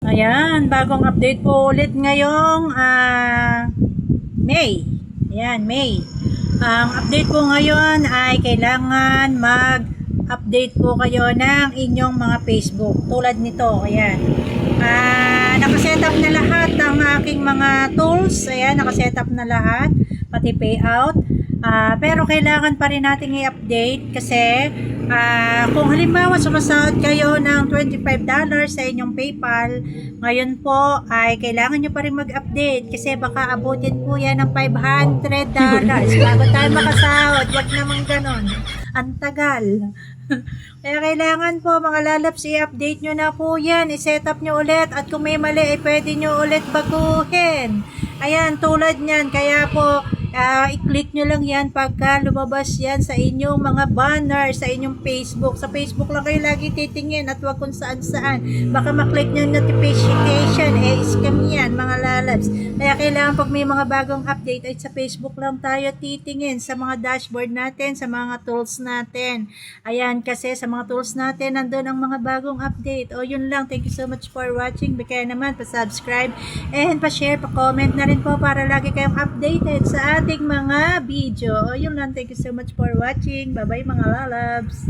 Ayan, bagong update po ulit ngayong May. Ayan, May. Ang update po ngayon ay kailangan mag-update po kayo ng inyong mga Facebook. Tulad nito, ayan. Nakasetup na lahat ang aking mga tools. Ayan, nakasetup na lahat. Pati payout. Pero kailangan pa rin natin i-update kasi kung halimbawa sumasahod kayo ng $25 sa inyong PayPal, ngayon po ay kailangan nyo pa rin mag-update kasi baka abutin po yan ng $500 bago tayo makasahod. Wag naman ganon. Ang tagal. Kaya kailangan po mga lalabs, i-update nyo na po yan. I-set up nyo ulit at kung may mali ay pwede nyo ulit baguhin. Ayan, tulad nyan. Kaya po, i-click nyo lang yan pagka lumabas yan sa inyong mga banner, sa inyong Facebook. Sa Facebook lang kayo lagi titingin at wag kung saan saan. Baka maklik nyo notification, scam yan mga lalabs. Kaya kailangan pag may mga bagong update ay sa Facebook lang tayo titingin, sa mga dashboard natin, sa mga tools natin. Ayan, kasi sa mga tools natin nandun ang mga bagong update. O yun lang, thank you so much for watching. Kaya naman, pa-subscribe and pa-share, pa-comment na rin po para lagi kayong updated sa ating mga video. O yun lang, thank you so much for watching. Bye bye mga lalabs.